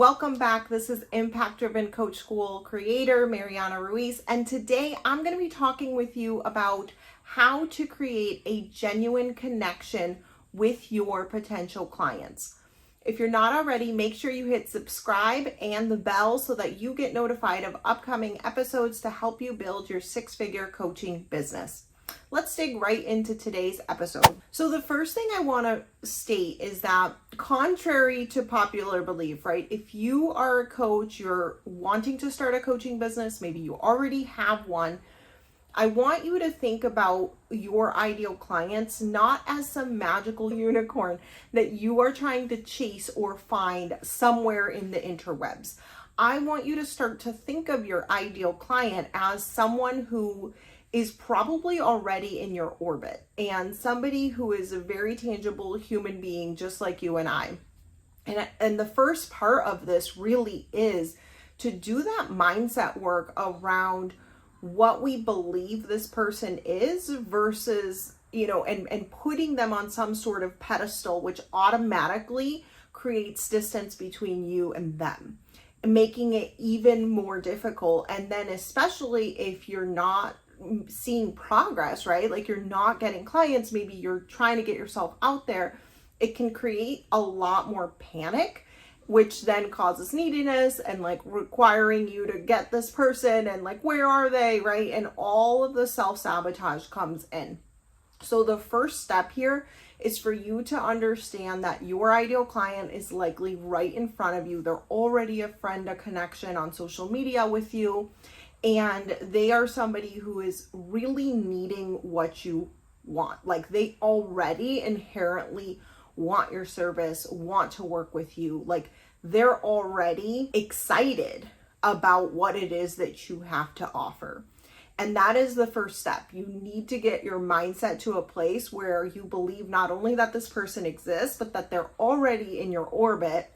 Welcome back. This is Impact Driven Coach School creator Mariana Ruiz, and today I'm going to be talking with you about how to create a genuine connection with your potential clients. If you're not already, make sure you hit subscribe and the bell so that you get notified of upcoming episodes to help you build your six-figure coaching business. Let's dig right into today's episode. So the first thing I want to state is that contrary to popular belief, right? If you are a coach, you're wanting to start a coaching business, maybe you already have one, I want you to think about your ideal clients not as some magical unicorn that you are trying to chase or find somewhere in the interwebs. I want you to start to think of your ideal client as someone who is probably already in your orbit and somebody who is a very tangible human being just like you and I. And the first part of this really is to do that mindset work around what we believe this person is versus, and putting them on some sort of pedestal, which automatically creates distance between you and them, making it even more difficult. And then especially if you're not seeing progress, right? Like you're not getting clients, maybe you're trying to get yourself out there, it can create a lot more panic, which then causes neediness and like requiring you to get this person and like, where are they, right? And all of the self-sabotage comes in. So the first step here is for you to understand that your ideal client is likely right in front of you. They're already a friend, a connection on social media with you. And they are somebody who is really needing what you want. Like they already inherently want your service, want to work with you. Like they're already excited about what it is that you have to offer. And that is the first step. You need to get your mindset to a place where you believe not only that this person exists, but that they're already in your orbit.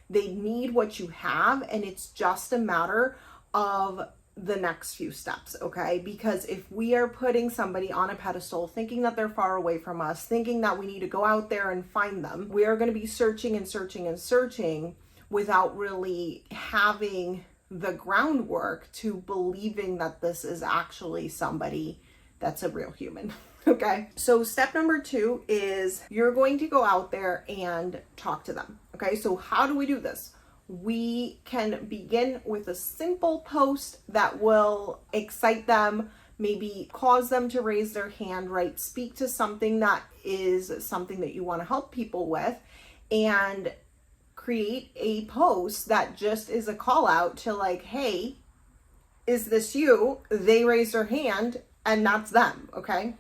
They need what you have. And it's just a matter of the next few steps, okay? Because if we are putting somebody on a pedestal, thinking that they're far away from us, thinking that we need to go out there and find them, we are going to be searching and searching and searching without really having the groundwork to believing that this is actually somebody that's a real human. Okay. So step number 2 is you're going to go out there and talk to them. Okay. So how do we do this? We can begin with a simple post that will excite them, maybe cause them to raise their hand, right? Speak to something that is something that you want to help people with, and create a post that just is a call out to like, hey, is this you? They raise their hand and that's them. Okay.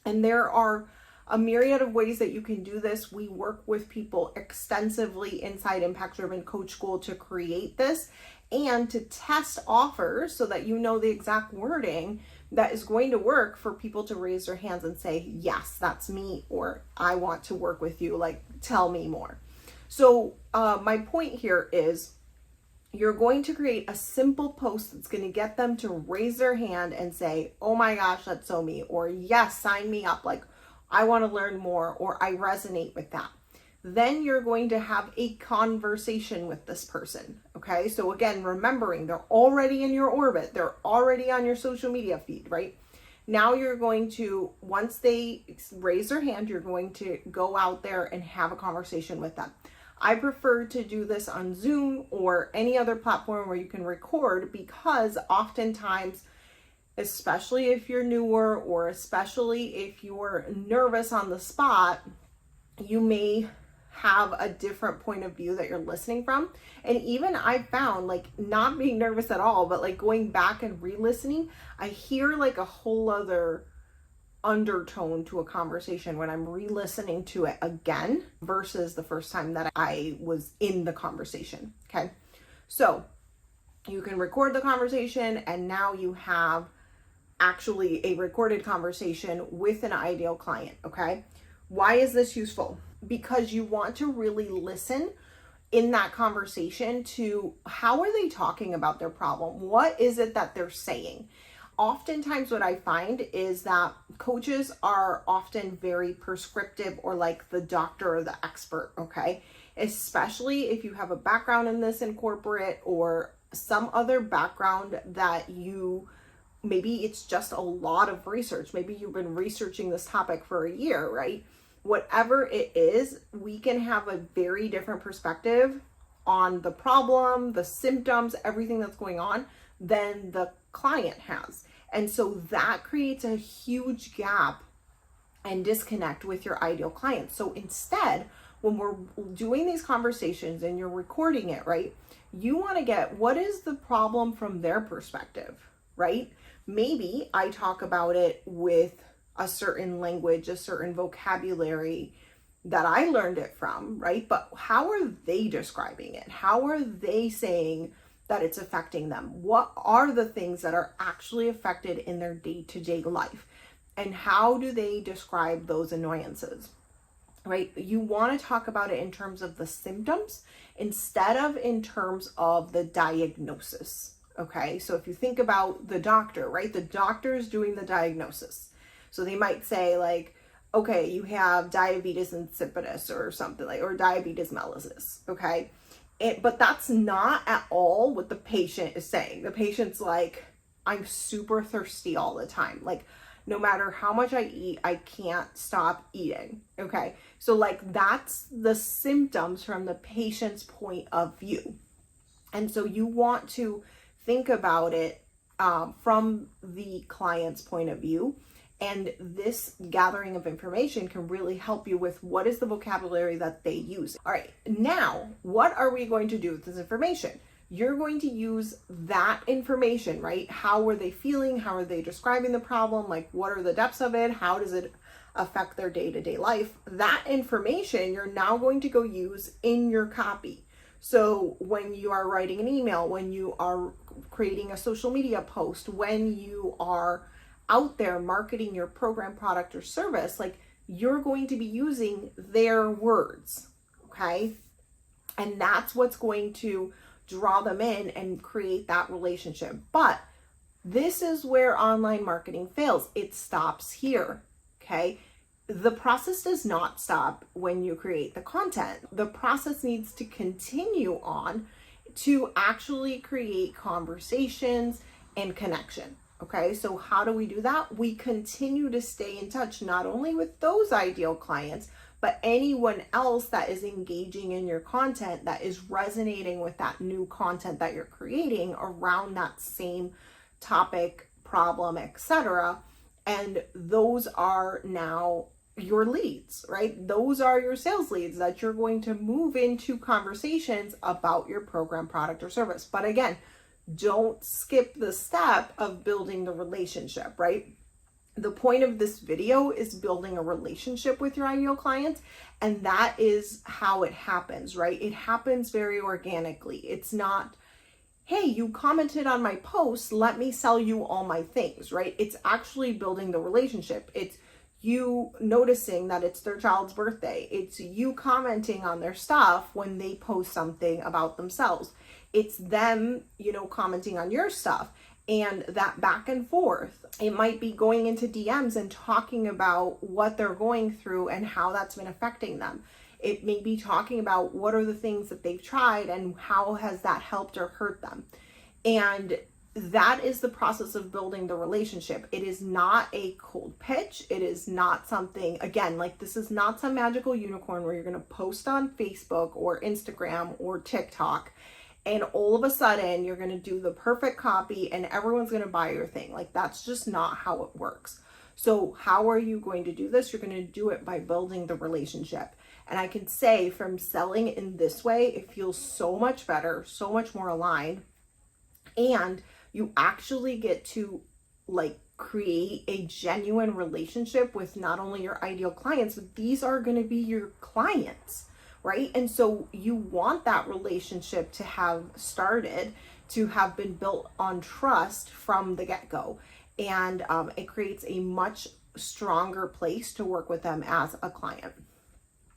And there are a myriad of ways that you can do this. We work with people extensively inside Impact Driven Coach School to create this and to test offers so that you know the exact wording that is going to work for people to raise their hands and say, yes, that's me, or I want to work with you, like tell me more. So my point here is you're going to create a simple post that's going to get them to raise their hand and say, oh my gosh, that's so me, or yes, sign me up, like I want to learn more, or I resonate with that. Then you're going to have a conversation with this person. Okay. So again, remembering they're already in your orbit. They're already on your social media feed, right? Now you're going to, once they raise their hand, you're going to go out there and have a conversation with them. I prefer to do this on Zoom or any other platform where you can record, because oftentimes, especially if you're newer or especially if you're nervous on the spot, you may have a different point of view that you're listening from. And even I found, like, not being nervous at all, but like going back and re-listening, I hear like a whole other undertone to a conversation when I'm re-listening to it again versus the first time that I was in the conversation. Okay. So you can record the conversation, and now you have actually a recorded conversation with an ideal client. Okay. Why is this useful? Because you want to really listen in that conversation to how are they talking about their problem? What is it that they're saying? Oftentimes what I find is that coaches are often very prescriptive, or like the doctor or the expert, okay? especially if you have a background in this in corporate or some other background that maybe it's just a lot of research. Maybe you've been researching this topic for a year, right? Whatever it is, we can have a very different perspective on the problem, the symptoms, everything that's going on than the client has. And so that creates a huge gap and disconnect with your ideal client. So instead, when we're doing these conversations and you're recording it, right, you want to get what is the problem from their perspective, right? Maybe I talk about it with a certain language, a certain vocabulary that I learned it from, right? But how are they describing it? How are they saying that it's affecting them? What are the things that are actually affected in their day-to-day life? And how do they describe those annoyances, right? You want to talk about it in terms of the symptoms instead of in terms of the diagnosis, okay? So if you think about the doctor, right? The doctor is doing the diagnosis. So they might say like, okay, you have diabetes insipidus or something like, or diabetes mellitus, okay? But that's not at all what the patient is saying. The patient's like, I'm super thirsty all the time. Like, no matter how much I eat, I can't stop eating, okay? So like, that's the symptoms from the patient's point of view. And so you want to think about it from the client's point of view. And this gathering of information can really help you with what is the vocabulary that they use. All right, now, what are we going to do with this information? You're going to use that information, right? How were they feeling? How are they describing the problem? Like, what are the depths of it? How does it affect their day-to-day life? That information you're now going to go use in your copy. So when you are writing an email, when you are creating a social media post, when you are out there marketing your program, product, or service, like, you're going to be using their words, okay? And that's what's going to draw them in and create that relationship. But this is where online marketing fails. It stops here, okay? The process does not stop when you create the content. The process needs to continue on to actually create conversations and connection. Okay, so how do we do that? We continue to stay in touch, not only with those ideal clients, but anyone else that is engaging in your content, that is resonating with that new content that you're creating around that same topic, problem, etc. And those are now your leads, right? Those are your sales leads that you're going to move into conversations about your program, product, or service. But again, don't skip the step of building the relationship, right? The point of this video is building a relationship with your ideal clients, and that is how it happens, right? It happens very organically. It's not, hey, you commented on my post, let me sell you all my things, right? It's actually building the relationship. It's you noticing that it's their child's birthday. It's you commenting on their stuff when they post something about themselves. It's them, commenting on your stuff, and that back and forth. It might be going into DMs and talking about what they're going through and how that's been affecting them. It may be talking about what are the things that they've tried and how has that helped or hurt them. And that is the process of building the relationship. It is not a cold pitch. It is not something, again, like, this is not some magical unicorn where you're going to post on Facebook or Instagram or TikTok and all of a sudden you're going to do the perfect copy and everyone's going to buy your thing. Like, that's just not how it works. So how are you going to do this? You're going to do it by building the relationship. And I can say, from selling in this way, it feels so much better, so much more aligned. And you actually get to create a genuine relationship with not only your ideal clients, but these are going to be your clients, right? And so you want that relationship to have started, to have been built on trust from the get-go. And it creates a much stronger place to work with them as a client.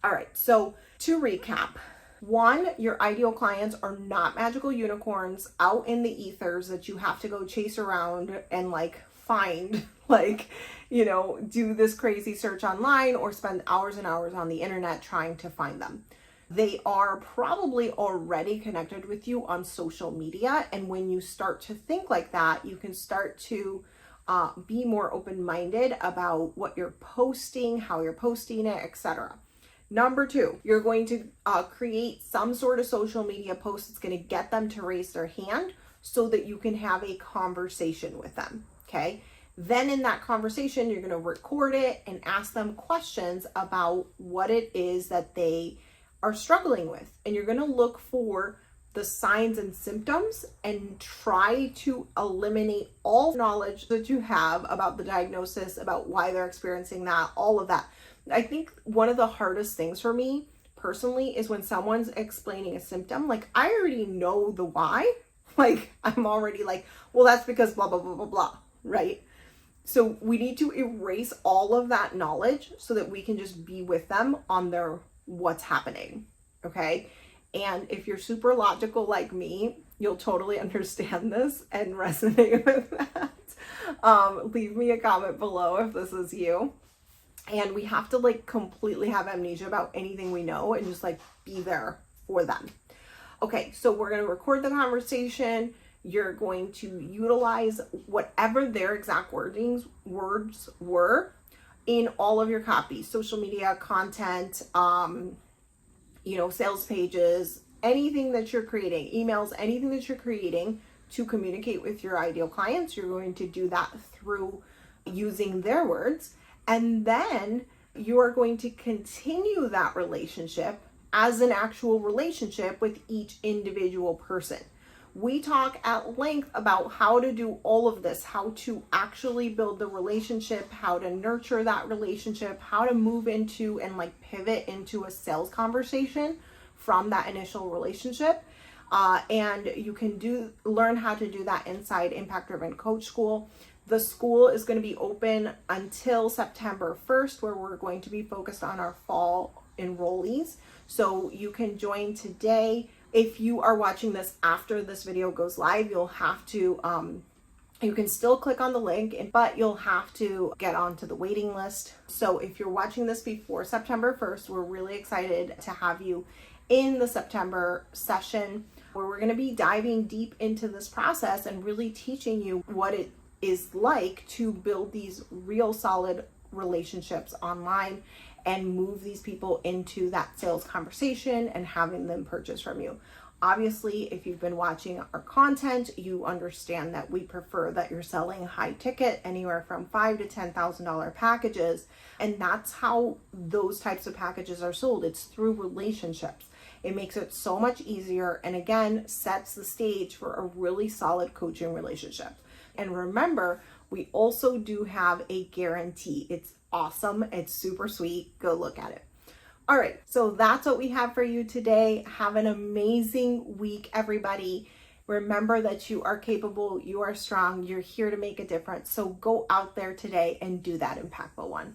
All right, so to recap, 1, your ideal clients are not magical unicorns out in the ethers that you have to go chase around and find, do this crazy search online or spend hours and hours on the internet trying to find them. they are probably already connected with you on social media. And when you start to think like that, you can start to be more open-minded about what you're posting, how you're posting it, etc. Number two, you're going to create some sort of social media post that's going to get them to raise their hand so that you can have a conversation with them, okay? Then in that conversation, you're going to record it and ask them questions about what it is that they are struggling with. And you're going to look for the signs and symptoms and try to eliminate all knowledge that you have about the diagnosis, about why they're experiencing that, all of that. I think one of the hardest things for me personally is when someone's explaining a symptom, like I already know the why. Like I'm already like, well, that's because blah, blah, blah, blah, blah, right? So we need to erase all of that knowledge so that we can just be with them on their what's happening, okay? And if you're super logical like me, you'll totally understand this and resonate with that. Leave me a comment below if this is you. And we have to like completely have amnesia about anything we know and just like be there for them. Okay, so we're going to record the conversation. You're going to utilize whatever their exact words were in all of your copies, social media, content, sales pages, anything that you're creating, emails, anything that you're creating to communicate with your ideal clients. You're going to do that through using their words. And then you are going to continue that relationship as an actual relationship with each individual person. We talk at length about how to do all of this, how to actually build the relationship, how to nurture that relationship, how to move into and like pivot into a sales conversation from that initial relationship. And you can learn how to do that inside Impact Driven Coach School. The school is going to be open until September 1st, where we're going to be focused on our fall enrollees. So you can join today. If you are watching this after this video goes live, you'll have to, you can still click on the link, but you'll have to get onto the waiting list. So if you're watching this before September 1st, we're really excited to have you in the September session where we're going to be diving deep into this process and really teaching you what it is like to build these real solid relationships online and move these people into that sales conversation and having them purchase from you. Obviously, if you've been watching our content, you understand that we prefer that you're selling high ticket, anywhere from $5,000 to $10,000 packages. And that's how those types of packages are sold. It's through relationships. It makes it so much easier and again, sets the stage for a really solid coaching relationship. And remember, we also do have a guarantee. It's awesome. It's super sweet. Go look at it. All right. So that's what we have for you today. Have an amazing week, everybody. Remember that you are capable. You are strong. You're here to make a difference. So go out there today and do that impactful one.